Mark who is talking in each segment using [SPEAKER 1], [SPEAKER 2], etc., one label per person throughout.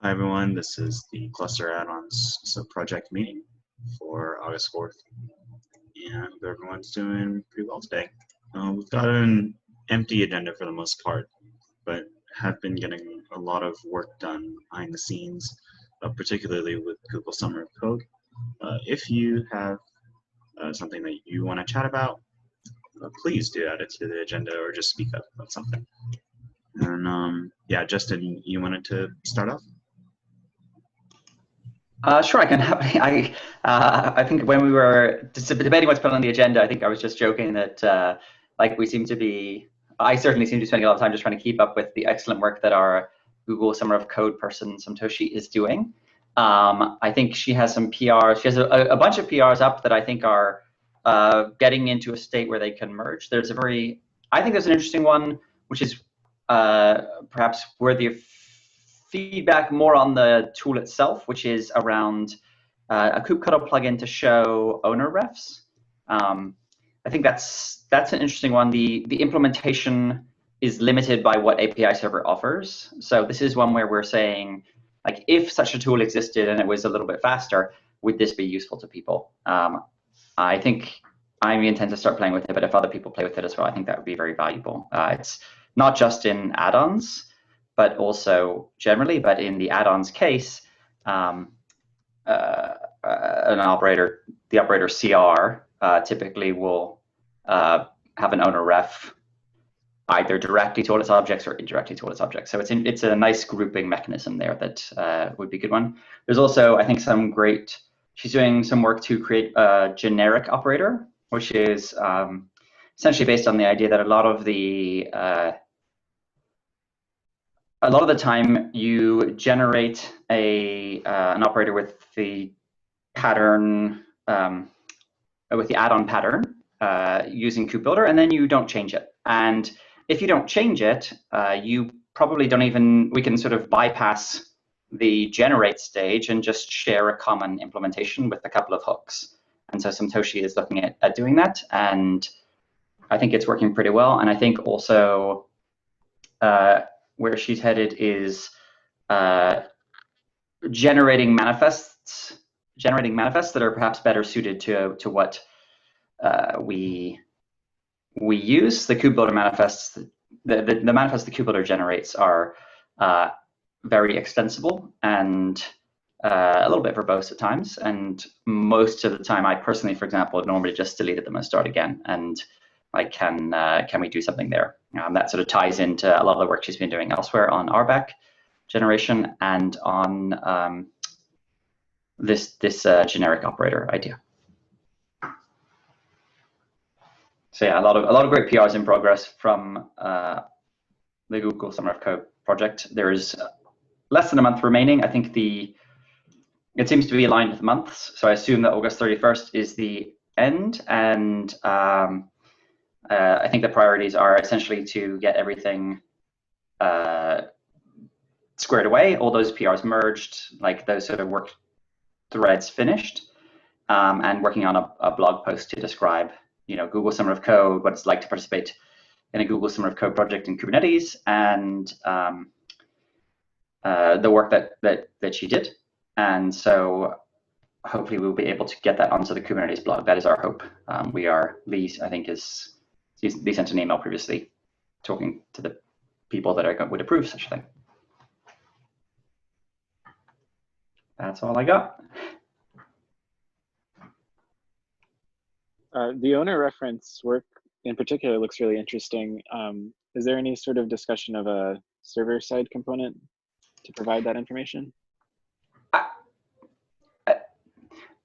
[SPEAKER 1] Hi everyone, this is the Cluster Addons sub-project meeting for August 4th, and everyone's doing pretty well today. We've got an empty agenda for the most part, but have been getting a lot of work done behind the scenes, particularly with Google Summer of Code. If you have something that you want to chat about, please do add it to the agenda or just speak up about something. And yeah, Justin, you wanted to start off?
[SPEAKER 2] Sure, I can. I think when we were debating what's put on the agenda, I think I was just joking that I certainly seem to be spending a lot of time just trying to keep up with the excellent work that our Google Summer of Code person, Santoshi, is doing. I think she has some PRs. She has a bunch of PRs up that I think are getting into a state where they can merge. I think there's an interesting one, which is perhaps worthy of feedback more on the tool itself, which is around a kubectl plugin to show owner refs. I think that's an interesting one. The implementation is limited by what API server offers. So this is one where we're saying, like, if such a tool existed and it was a little bit faster, would this be useful to people? I think I intend to start playing with it, but if other people play with it as well, I think that would be very valuable. It's not just in add-ons, but also generally. But in the add-ons case, the operator CR typically will have an owner ref either directly to all its objects or indirectly to all its objects. So it's a nice grouping mechanism there that would be a good one. There's also, I think, she's doing some work to create a generic operator, which is essentially based on the idea that a lot of the time you generate an operator with the pattern, with the add-on pattern using KubeBuilder, and then you don't change it. And if you don't change it, you probably we can sort of bypass the generate stage and just share a common implementation with a couple of hooks. And so Santoshi is looking at doing that, and I think it's working pretty well. And I think also where she's headed is generating manifests that are perhaps better suited to what we use. The KubeBuilder manifests, the manifests the KubeBuilder generates are very extensible and a little bit verbose at times. And most of the time, I personally, for example, normally just deleted them and start again. And like, can we do something there? That sort of ties into a lot of the work she's been doing elsewhere on RBAC generation and on this generic operator idea. So yeah, a lot of great PRs in progress from the Google Summer of Code project. There is less than a month remaining. I think it seems to be aligned with months. So I assume that August 31st is the end, and I think the priorities are essentially to get everything squared away, all those PRs merged, like those sort of work threads finished, and working on a blog post to describe, Google Summer of Code, what it's like to participate in a Google Summer of Code project in Kubernetes, and the work that she did. And so hopefully we'll be able to get that onto the Kubernetes blog. That is our hope. Lee sent an email previously talking to the people that would approve such a thing. That's all I got.
[SPEAKER 3] The owner reference work in particular looks really interesting. Is there any sort of discussion of a server-side component to provide that information?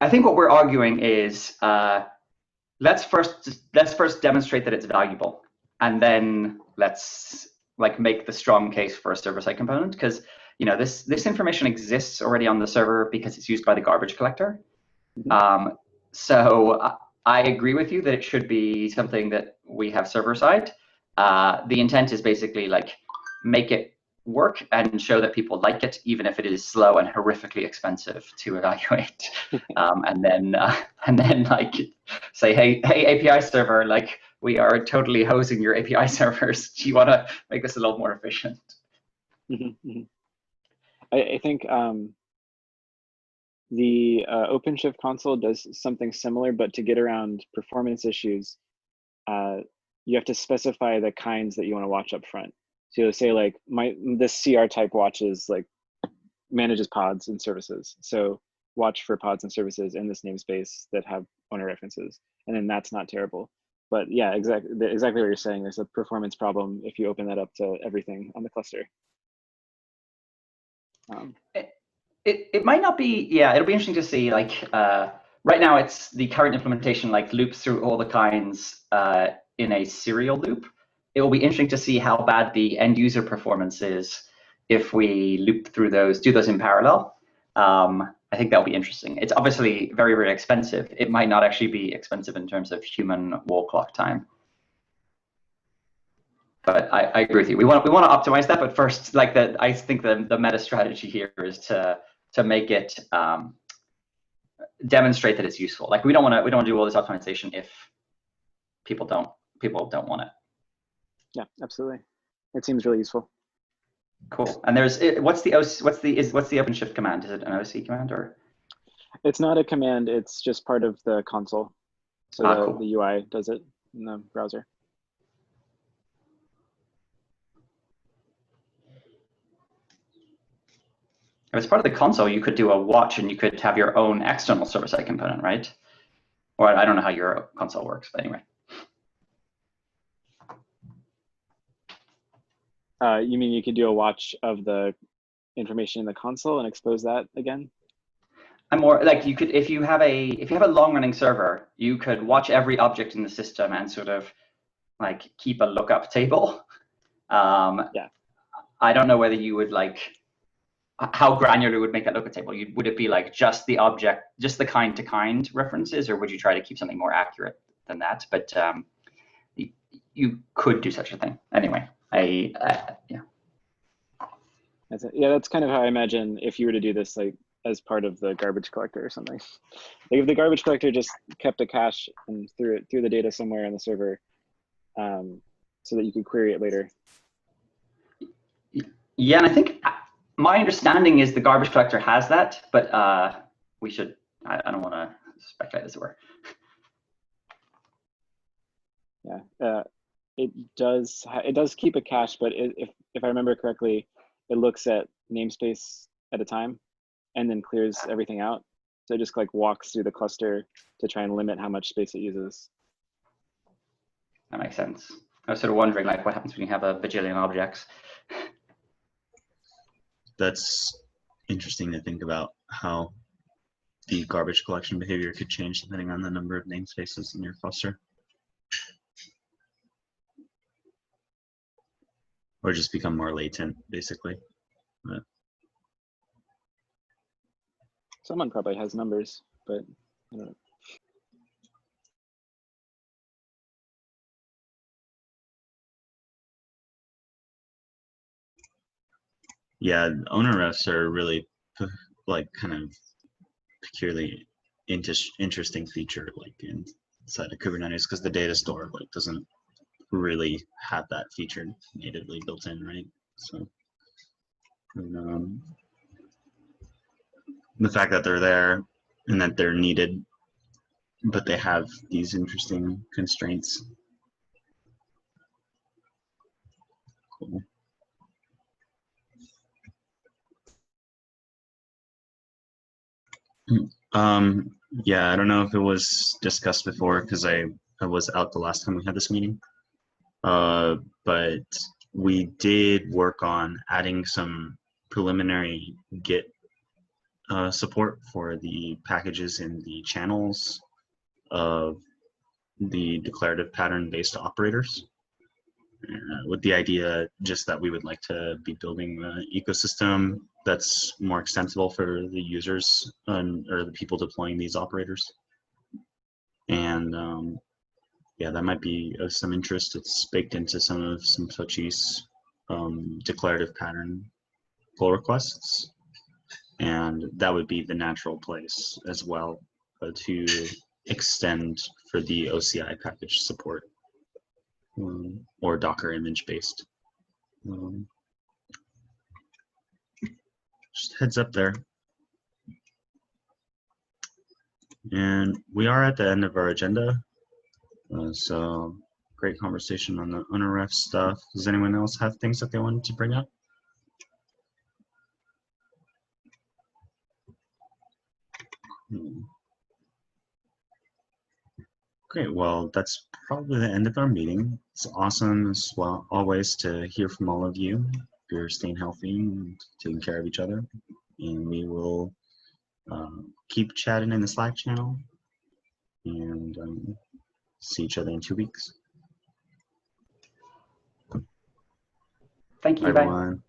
[SPEAKER 2] I think what we're arguing is let's first demonstrate that it's valuable, and then let's make the strong case for a server-side component, because this information exists already on the server because it's used by the garbage collector. Mm-hmm. So I agree with you that it should be something that we have server-side. The intent is basically make it work and show that people like it, even if it is slow and horrifically expensive to evaluate. And then say, hey API server, we are totally hosing your API servers. Do you want to make this a little more efficient?
[SPEAKER 3] I think the OpenShift console does something similar, but to get around performance issues, you have to specify the kinds that you want to watch up front. So you'll say like this CR type watches like manages pods and services. So watch for pods and services in this namespace that have owner references, and then that's not terrible. But yeah, exactly what you're saying. There's a performance problem if you open that up to everything on the cluster.
[SPEAKER 2] It might not be, yeah, it'll be interesting to see, like, right now it's the current implementation, like, loops through all the kinds in a serial loop. It will be interesting to see how bad the end user performance is if we loop through those, do those in parallel. I think that'll be interesting. It's obviously very, very expensive. It might not actually be expensive in terms of human wall clock time. But I agree with you. We want to optimize that, but first, like I think the meta strategy here is to make it demonstrate that it's useful. Like we don't want to do all this optimization if people don't want it.
[SPEAKER 3] Yeah, absolutely. It seems really useful.
[SPEAKER 2] Cool. And there's what's the OpenShift command? Is it an OC command or?
[SPEAKER 3] It's not a command. It's just part of the console. So
[SPEAKER 2] cool.
[SPEAKER 3] the UI does it in the browser.
[SPEAKER 2] If it's part of the console, you could do a watch and you could have your own external server-side component, right? Or I don't know how your console works, but anyway.
[SPEAKER 3] You mean you could do a watch of the information in the console and expose that again?
[SPEAKER 2] I'm more like you could, if you have a long-running server, you could watch every object in the system and sort of like keep a lookup table.
[SPEAKER 3] Yeah.
[SPEAKER 2] I don't know whether you would like how granular would make that lookup table. Would it be like just the object, just the kind-to-kind references, or would you try to keep something more accurate than that? But you could do such a thing. Anyway, yeah.
[SPEAKER 3] That's kind of how I imagine if you were to do this like as part of the garbage collector or something. Like if the garbage collector just kept a cache and threw the data somewhere on the server, so that you could query it later.
[SPEAKER 2] Yeah, and I think my understanding is the garbage collector has that, but we should. I don't want to speculate, as it were.
[SPEAKER 3] Yeah, it does keep a cache, but if I remember correctly, it looks at namespace at a time, and then clears everything out. So it just like walks through the cluster to try and limit how much space it uses.
[SPEAKER 2] That makes sense. I was sort of wondering, like, what happens when you have a bajillion objects?
[SPEAKER 1] That's interesting to think about, how the garbage collection behavior could change depending on the number of namespaces in your cluster. Or just become more latent, basically. But
[SPEAKER 3] Someone probably has numbers, but I don't know.
[SPEAKER 1] yeah, owner refs are really like kind of peculiarly interesting feature like inside of Kubernetes, because the data store like doesn't really have that feature natively built in, right? So the fact that they're there and that they're needed, but they have these interesting constraints. Cool. Yeah, I don't know if it was discussed before because I was out the last time we had this meeting. But we did work on adding some preliminary Git support for the packages in the channels of the declarative pattern based operators, with the idea just that we would like to be building an ecosystem that's more extensible for the users or the people deploying these operators. And yeah, that might be of some interest. It's baked into some Sochi's declarative pattern pull requests, and that would be the natural place as well to extend for the OCI package support or Docker image based. heads up there. And we are at the end of our agenda. So great conversation on the UNREF stuff. Does anyone else have things that they wanted to bring up? Great, well, that's probably the end of our meeting. It's awesome as well, always, to hear from all of you. You're staying healthy and taking care of each other. And we will keep chatting in the Slack channel and see each other in 2 weeks.
[SPEAKER 2] Thank you.
[SPEAKER 1] Bye,
[SPEAKER 2] Bye.
[SPEAKER 1] everyone.